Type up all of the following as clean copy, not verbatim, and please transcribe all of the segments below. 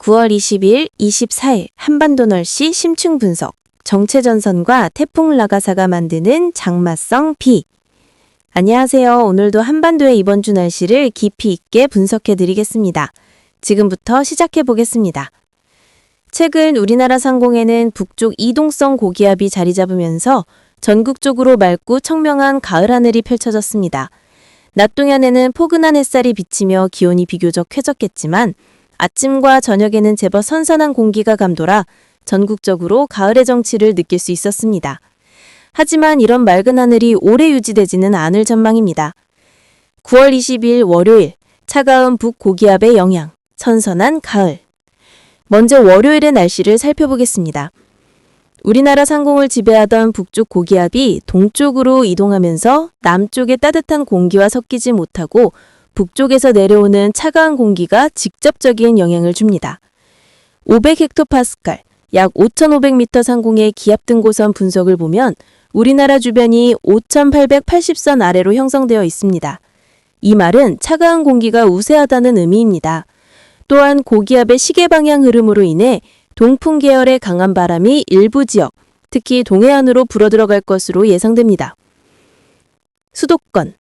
9월 20일, 24일 한반도 날씨 심층 분석, 정체전선과 태풍 라가사가 만드는 장마성 비. 안녕하세요. 오늘도 한반도의 이번 주 날씨를 깊이 있게 분석해 드리겠습니다. 지금부터 시작해 보겠습니다. 최근 우리나라 상공에는 북쪽 이동성 고기압이 자리 잡으면서 전국적으로 맑고 청명한 가을 하늘이 펼쳐졌습니다. 낮 동안에는 포근한 햇살이 비치며 기온이 비교적 쾌적했지만 아침과 저녁에는 제법 선선한 공기가 감돌아 전국적으로 가을의 정취를 느낄 수 있었습니다. 하지만 이런 맑은 하늘이 오래 유지되지는 않을 전망입니다. 9월 20일 월요일, 차가운 북고기압의 영향, 선선한 가을. 먼저 월요일의 날씨를 살펴보겠습니다. 우리나라 상공을 지배하던 북쪽 고기압이 동쪽으로 이동하면서 남쪽의 따뜻한 공기와 섞이지 못하고 북쪽에서 내려오는 차가운 공기가 직접적인 영향을 줍니다. 500헥토파스칼, 약 5,500m 상공의 기압 등고선 분석을 보면 우리나라 주변이 5,880선 아래로 형성되어 있습니다. 이 말은 차가운 공기가 우세하다는 의미입니다. 또한 고기압의 시계 방향 흐름으로 인해 동풍 계열의 강한 바람이 일부 지역, 특히 동해안으로 불어들어갈 것으로 예상됩니다. 수도권,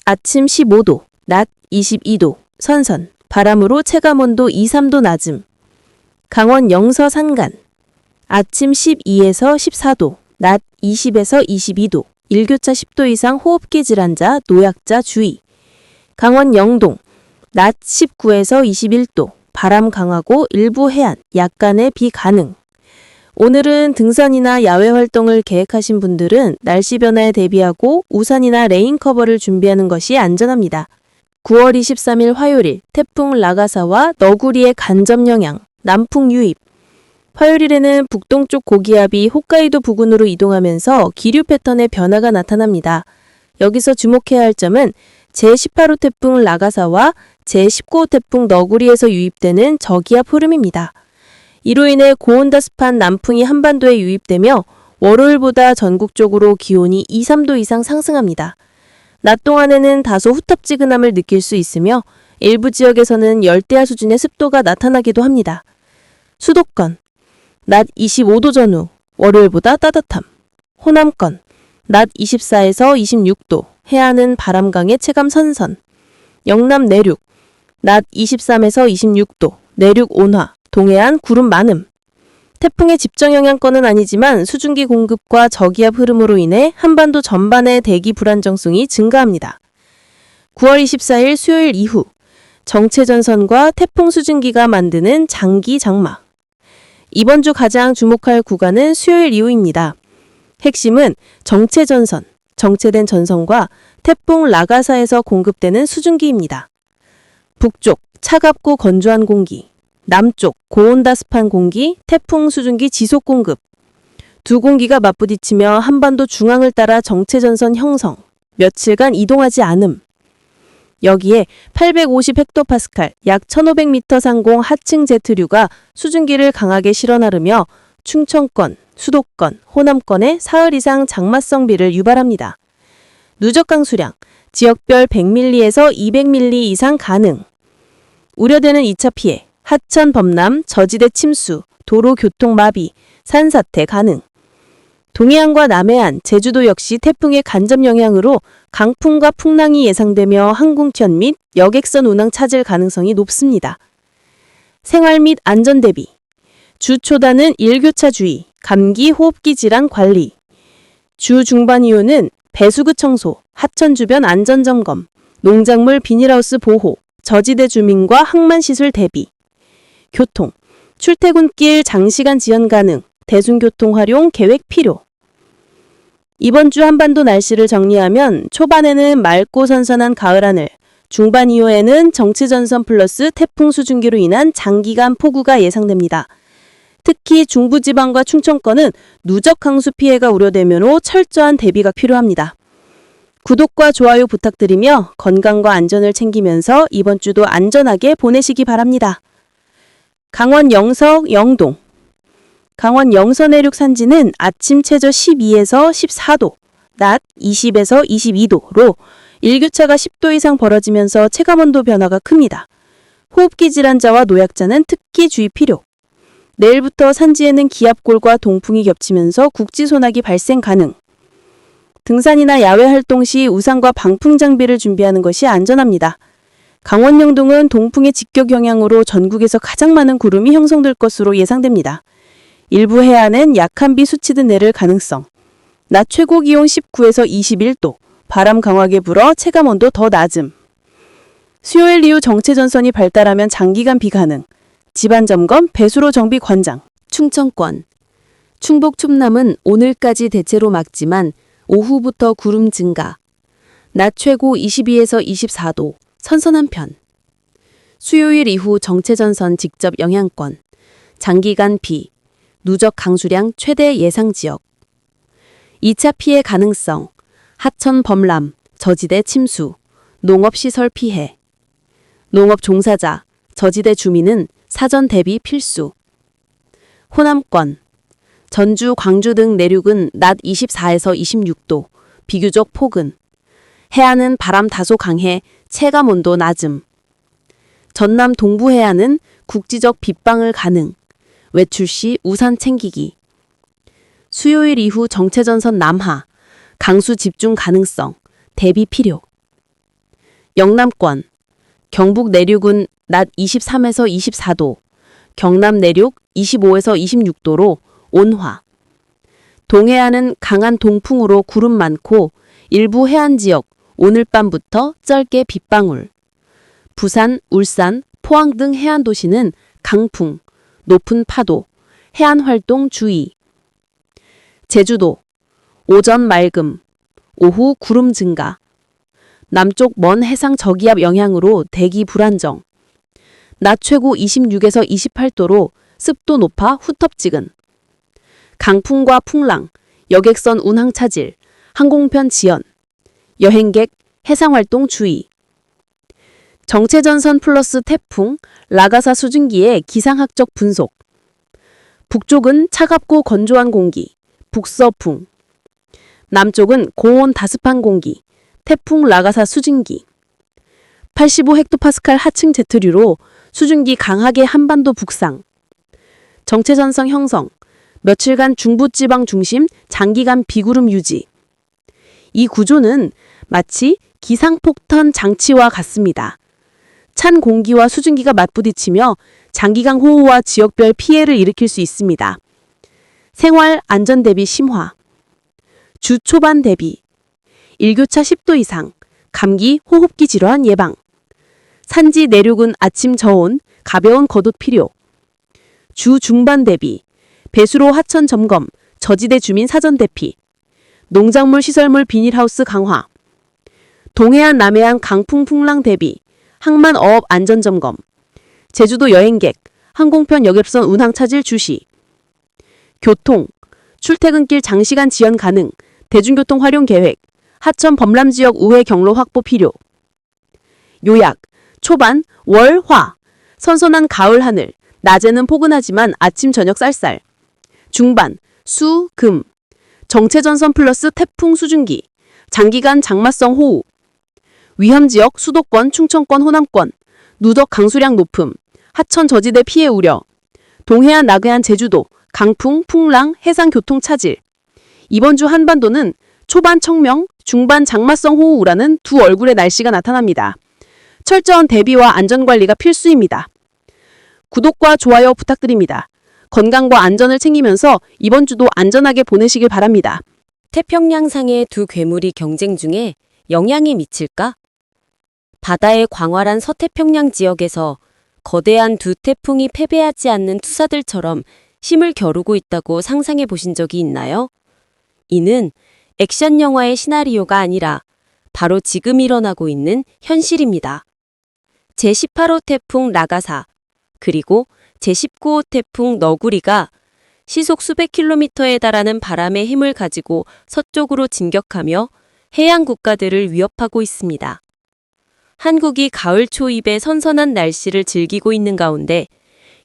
아침 15도, 낮 22도, 선선, 바람으로 체감온도 2~3도 낮음. 강원 영서 산간, 아침 12에서 14도, 낮 20에서 22도, 일교차 10도 이상 호흡기 질환자, 노약자 주의. 강원 영동, 낮 19에서 21도, 바람 강하고 일부 해안, 약간의 비 가능. 오늘은 등산이나 야외 활동을 계획하신 분들은 날씨 변화에 대비하고 우산이나 레인커버를 준비하는 것이 안전합니다. 9월 23일 화요일, 태풍 라가사와 너구리의 간접 영향, 남풍 유입. 화요일에는 북동쪽 고기압이 홋카이도 부근으로 이동하면서 기류 패턴의 변화가 나타납니다. 여기서 주목해야 할 점은 제18호 태풍 라가사와 제19호 태풍 너구리에서 유입되는 저기압 흐름입니다. 이로 인해 고온다습한 남풍이 한반도에 유입되며 월요일보다 전국적으로 기온이 2~3도 이상 상승합니다. 낮 동안에는 다소 후텁지근함을 느낄 수 있으며 일부 지역에서는 열대야 수준의 습도가 나타나기도 합니다. 수도권, 낮 25도 전후, 월요일보다 따뜻함. 호남권, 낮 24에서 26도, 해안은 바람 강의 체감 선선. 영남 내륙, 낮 23에서 26도, 내륙 온화, 동해안 구름 많음. 태풍의 직접 영향권은 아니지만 수증기 공급과 저기압 흐름으로 인해 한반도 전반의 대기 불안정성이 증가합니다. 9월 24일 수요일 이후, 정체전선과 태풍 수증기가 만드는 장기 장마. 이번 주 가장 주목할 구간은 수요일 이후입니다. 핵심은 정체전선, 정체된 전선과 태풍 라가사에서 공급되는 수증기입니다. 북쪽, 차갑고 건조한 공기, 남쪽, 고온다습한 공기, 태풍 수증기 지속 공급. 두 공기가 맞부딪히며 한반도 중앙을 따라 정체전선 형성, 며칠간 이동하지 않음. 여기에 850헥토파스칼, 약 1,500m 상공 하층 제트류가 수증기를 강하게 실어 나르며 충청권, 수도권, 호남권에 사흘 이상 장마성 비를 유발합니다. 누적 강수량, 지역별 100mm에서 200mm 이상 가능. 우려되는 2차 피해, 하천 범람, 저지대 침수, 도로 교통 마비, 산사태 가능. 동해안과 남해안, 제주도 역시 태풍의 간접 영향으로 강풍과 풍랑이 예상되며 항공편 및 여객선 운항 차질 가능성이 높습니다. 생활 및 안전 대비. 주 초단은 일교차 주의, 감기, 호흡기 질환 관리. 주 중반 이후는 배수구 청소, 하천 주변 안전 점검, 농작물 비닐하우스 보호, 저지대 주민과 항만시설 대비. 교통, 출퇴근길 장시간 지연 가능, 대중교통 활용 계획 필요. 이번 주 한반도 날씨를 정리하면 초반에는 맑고 선선한 가을 하늘, 중반 이후에는 정체전선 플러스 태풍 수증기로 인한 장기간 폭우가 예상됩니다. 특히 중부지방과 충청권은 누적 강수 피해가 우려되므로 철저한 대비가 필요합니다. 구독과 좋아요 부탁드리며 건강과 안전을 챙기면서 이번 주도 안전하게 보내시기 바랍니다. 강원 영서, 영동. 강원 영서 내륙 산지는 아침 최저 12에서 14도, 낮 20에서 22도로 일교차가 10도 이상 벌어지면서 체감온도 변화가 큽니다. 호흡기 질환자와 노약자는 특히 주의 필요. 내일부터 산지에는 기압골과 동풍이 겹치면서 국지소나기 발생 가능. 등산이나 야외 활동 시 우산과 방풍 장비를 준비하는 것이 안전합니다. 강원 영동은 동풍의 직격 영향으로 전국에서 가장 많은 구름이 형성될 것으로 예상됩니다. 일부 해안은 약한 비 수치듯 내릴 가능성. 낮 최고 기온 19에서 21도, 바람 강하게 불어 체감온도 더 낮음. 수요일 이후 정체전선이 발달하면 장기간 비 가능. 집안점검, 배수로 정비 관장. 충청권. 충북 충남은 오늘까지 대체로 맑지만 오후부터 구름 증가. 낮 최고 22에서 24도, 선선한 편. 수요일 이후 정체전선 직접 영향권. 장기간 비. 누적 강수량 최대 예상 지역. 2차 피해 가능성. 하천 범람, 저지대 침수, 농업시설 피해. 농업 종사자, 저지대 주민은 사전 대비 필수. 호남권. 전주, 광주 등 내륙은 낮 24에서 26도, 비교적 폭은. 해안은 바람 다소 강해 체감온도 낮음. 전남 동부 해안은 국지적 빗방울 가능. 외출 시 우산 챙기기. 수요일 이후 정체전선 남하, 강수 집중 가능성, 대비 필요. 영남권. 경북 내륙은 낮 23에서 24도, 경남 내륙 25에서 26도로 온화. 동해안은 강한 동풍으로 구름 많고 일부 해안 지역 오늘 밤부터 짧게 빗방울. 부산, 울산, 포항 등 해안 도시는 강풍, 높은 파도, 해안 활동 주의. 제주도. 오전 맑음, 오후 구름 증가. 남쪽 먼 해상 저기압 영향으로 대기 불안정. 낮 최고 26에서 28도로 습도 높아 후텁지근. 강풍과 풍랑, 여객선 운항 차질, 항공편 지연. 여행객, 해상활동 주의. 정체전선 플러스 태풍, 라가사 수증기의 기상학적 분석. 북쪽은 차갑고 건조한 공기, 북서풍. 남쪽은 고온 다습한 공기, 태풍 라가사 수증기. 85헥토파스칼 하층 제트류로 수증기 강하게 한반도 북상. 정체전선 형성, 며칠간 중부지방 중심 장기간 비구름 유지. 이 구조는 마치 기상폭탄 장치와 같습니다. 찬 공기와 수증기가 맞부딪히며 장기간 호우와 지역별 피해를 일으킬 수 있습니다. 생활 안전 대비 심화. 주 초반 대비. 일교차 10도 이상, 감기, 호흡기 질환 예방. 산지 내륙은 아침 저온, 가벼운 겉옷 필요. 주 중반 대비. 배수로 하천 점검, 저지대 주민 사전 대피. 농작물 시설물 비닐하우스 강화. 동해안 남해안 강풍 풍랑 대비. 항만 어업 안전 점검. 제주도 여행객, 항공편 여객선 운항 차질 주시. 교통, 출퇴근길 장시간 지연 가능, 대중교통 활용 계획, 하천 범람 지역 우회 경로 확보 필요. 요약, 초반, 월, 화, 선선한 가을 하늘, 낮에는 포근하지만 아침 저녁 쌀쌀. 중반, 수, 금, 정체전선 플러스 태풍 수증기, 장기간 장마성 호우. 위험지역 수도권, 충청권, 호남권, 누적 강수량 높음, 하천 저지대 피해 우려. 동해안, 남해안, 제주도, 강풍, 풍랑, 해상 교통 차질. 이번 주 한반도는 초반 청명, 중반 장마성 호우 우라는 두 얼굴의 날씨가 나타납니다. 철저한 대비와 안전관리가 필수입니다. 구독과 좋아요 부탁드립니다. 건강과 안전을 챙기면서 이번 주도 안전하게 보내시길 바랍니다. 태평양상의 두 괴물이 경쟁 중에 영향이 미칠까? 바다의 광활한 서태평양 지역에서 거대한 두 태풍이 패배하지 않는 투사들처럼 힘을 겨루고 있다고 상상해 보신 적이 있나요? 이는 액션 영화의 시나리오가 아니라 바로 지금 일어나고 있는 현실입니다. 제18호 태풍 라가사, 그리고 제19호 태풍 너구리가 시속 수백 킬로미터에 달하는 바람의 힘을 가지고 서쪽으로 진격하며 해양 국가들을 위협하고 있습니다. 한국이 가을 초입에 선선한 날씨를 즐기고 있는 가운데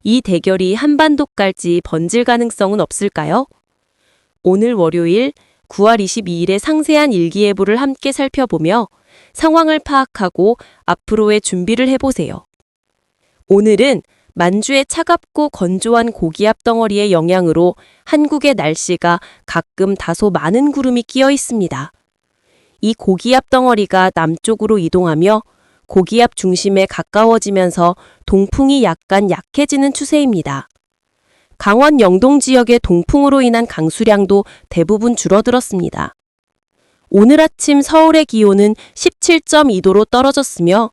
이 대결이 한반도까지 번질 가능성은 없을까요? 오늘 월요일 9월 22일의 상세한 일기예보를 함께 살펴보며 상황을 파악하고 앞으로의 준비를 해보세요. 오늘은 만주의 차갑고 건조한 고기압 덩어리의 영향으로 한국의 날씨가 가끔 다소 많은 구름이 끼어 있습니다. 이 고기압 덩어리가 남쪽으로 이동하며 고기압 중심에 가까워지면서 동풍이 약간 약해지는 추세입니다. 강원 영동 지역의 동풍으로 인한 강수량도 대부분 줄어들었습니다. 오늘 아침 서울의 기온은 17.2도로 떨어졌으며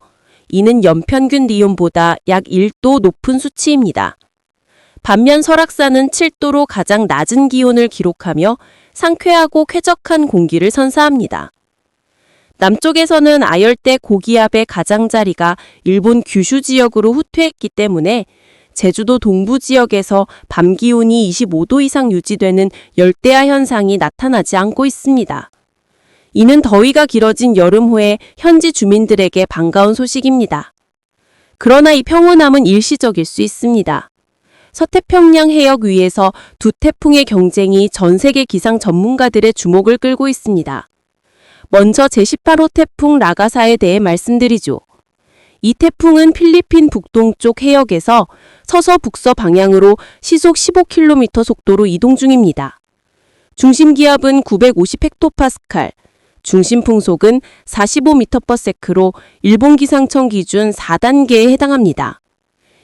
이는 연평균 기온보다 약 1도 높은 수치입니다. 반면 설악산은 7도로 가장 낮은 기온을 기록하며 상쾌하고 쾌적한 공기를 선사합니다. 남쪽에서는 아열대 고기압의 가장자리가 일본 규슈 지역으로 후퇴했기 때문에 제주도 동부 지역에서 밤 기온이 25도 이상 유지되는 열대야 현상이 나타나지 않고 있습니다. 이는 더위가 길어진 여름 후에 현지 주민들에게 반가운 소식입니다. 그러나 이 평온함은 일시적일 수 있습니다. 서태평양 해역 위에서 두 태풍의 경쟁이 전 세계 기상 전문가들의 주목을 끌고 있습니다. 먼저 제18호 태풍 라가사에 대해 말씀드리죠. 이 태풍은 필리핀 북동쪽 해역에서 서서-북서 방향으로 시속 15km 속도로 이동 중입니다. 중심 기압은 950헥토파스칼, 중심 풍속은 45m/s로 일본 기상청 기준 4단계에 해당합니다.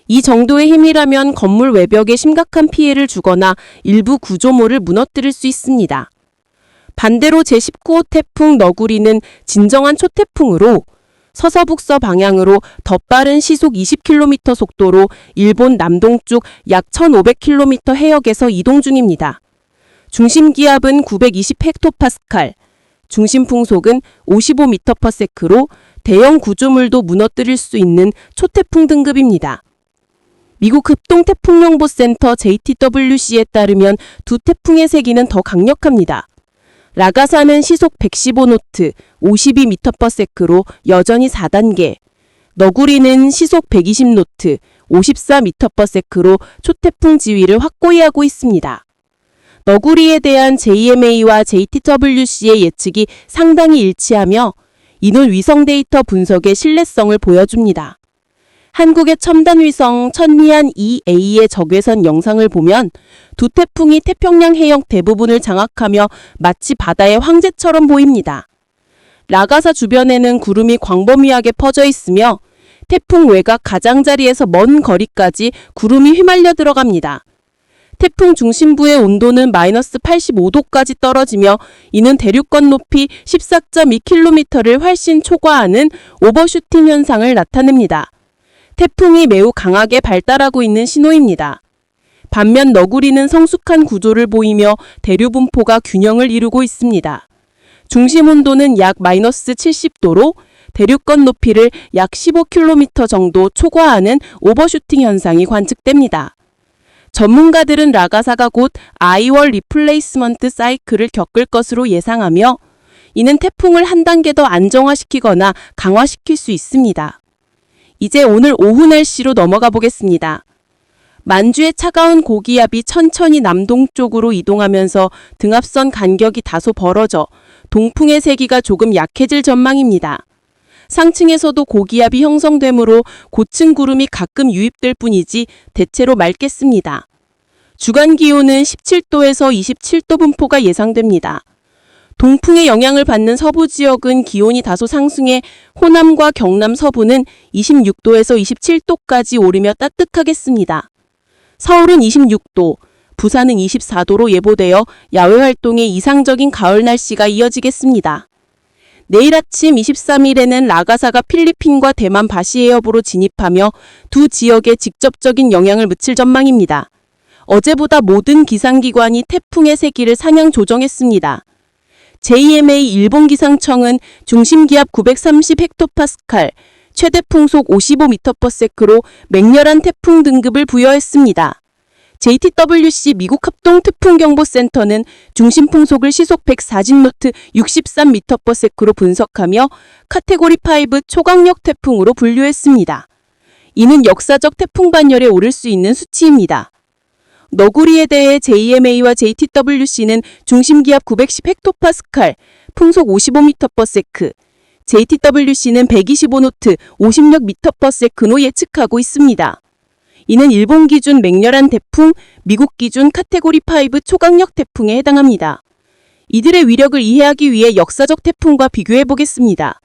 이 정도의 힘이라면 건물 외벽에 심각한 피해를 주거나 일부 구조물을 무너뜨릴 수 있습니다. 반대로 제19호 태풍 너구리는 진정한 초태풍으로 서서북서 방향으로 더 빠른 시속 20km 속도로 일본 남동쪽 약 1500km 해역에서 이동 중입니다. 중심 기압은 920헥토파스칼, 중심 풍속은 55m/s로 대형 구조물도 무너뜨릴 수 있는 초태풍 등급입니다. 미국 흡동태풍정보센터 JTWC에 따르면 두 태풍의 세기는 더 강력합니다. 라가사는 시속 115노트, 52m/s로 여전히 4단계, 너구리는 시속 120노트, 54m/s로 초태풍 지위를 확고히 하고 있습니다. 너구리에 대한 JMA와 JTWC의 예측이 상당히 일치하며 이는 위성 데이터 분석의 신뢰성을 보여줍니다. 한국의 첨단 위성 천리안 2A의 적외선 영상을 보면 두 태풍이 태평양 해역 대부분을 장악하며 마치 바다의 황제처럼 보입니다. 라가사 주변에는 구름이 광범위하게 퍼져 있으며 태풍 외곽 가장자리에서 먼 거리까지 구름이 휘말려 들어갑니다. 태풍 중심부의 온도는 마이너스 85도까지 떨어지며 이는 대륙권 높이 14.2km를 훨씬 초과하는 오버슈팅 현상을 나타냅니다. 태풍이 매우 강하게 발달하고 있는 신호입니다. 반면 너구리는 성숙한 구조를 보이며 대류 분포가 균형을 이루고 있습니다. 중심 온도는 약 마이너스 70도로 대륙권 높이를 약 15km 정도 초과하는 오버슈팅 현상이 관측됩니다. 전문가들은 라가사가 곧 아이월 리플레이스먼트 사이클을 겪을 것으로 예상하며 이는 태풍을 한 단계 더 안정화시키거나 강화시킬 수 있습니다. 이제 오늘 오후 날씨로 넘어가 보겠습니다. 만주의 차가운 고기압이 천천히 남동쪽으로 이동하면서 등압선 간격이 다소 벌어져 동풍의 세기가 조금 약해질 전망입니다. 상층에서도 고기압이 형성되므로 고층 구름이 가끔 유입될 뿐이지 대체로 맑겠습니다. 주간 기온은 17도에서 27도 분포가 예상됩니다. 동풍의 영향을 받는 서부 지역은 기온이 다소 상승해 호남과 경남 서부는 26도에서 27도까지 오르며 따뜻하겠습니다. 서울은 26도, 부산은 24도로 예보되어 야외 활동에 이상적인 가을 날씨가 이어지겠습니다. 내일 아침 23일에는 라가사가 필리핀과 대만 바시해협으로 진입하며 두 지역에 직접적인 영향을 미칠 전망입니다. 어제보다 모든 기상기관이 태풍의 세기를 상향 조정했습니다. JMA 일본 기상청은 중심기압 930헥토파스칼, 최대 풍속 55m/s로 맹렬한 태풍 등급을 부여했습니다. JTWC 미국 합동태풍경보센터는 중심 풍속을 시속 140노트 63m/s로 분석하며 카테고리 5 초강력 태풍으로 분류했습니다. 이는 역사적 태풍 반열에 오를 수 있는 수치입니다. 너구리에 대해 JMA와 JTWC는 중심기압 910헥토파스칼, 풍속 55m/s, JTWC는 125노트 50력 m/s로 예측하고 있습니다. 이는 일본 기준 맹렬한 태풍, 미국 기준 카테고리 5 초강력 태풍에 해당합니다. 이들의 위력을 이해하기 위해 역사적 태풍과 비교해 보겠습니다.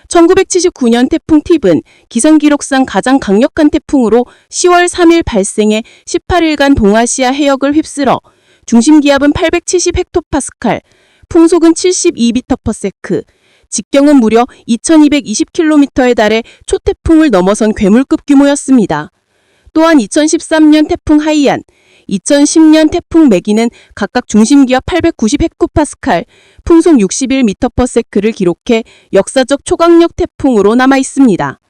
1979년 태풍 팁은 기상기록상 가장 강력한 태풍으로 10월 3일 발생해 18일간 동아시아 해역을 휩쓸어 중심기압은 870헥토파스칼, 풍속은 72m/s, 직경은 무려 2220km에 달해 초태풍을 넘어선 괴물급 규모였습니다. 또한 2013년 태풍 하이안, 2010년 태풍 매기는 각각 중심기압 890헥토파스칼, 풍속 61m/s를 기록해 역사적 초강력 태풍으로 남아 있습니다.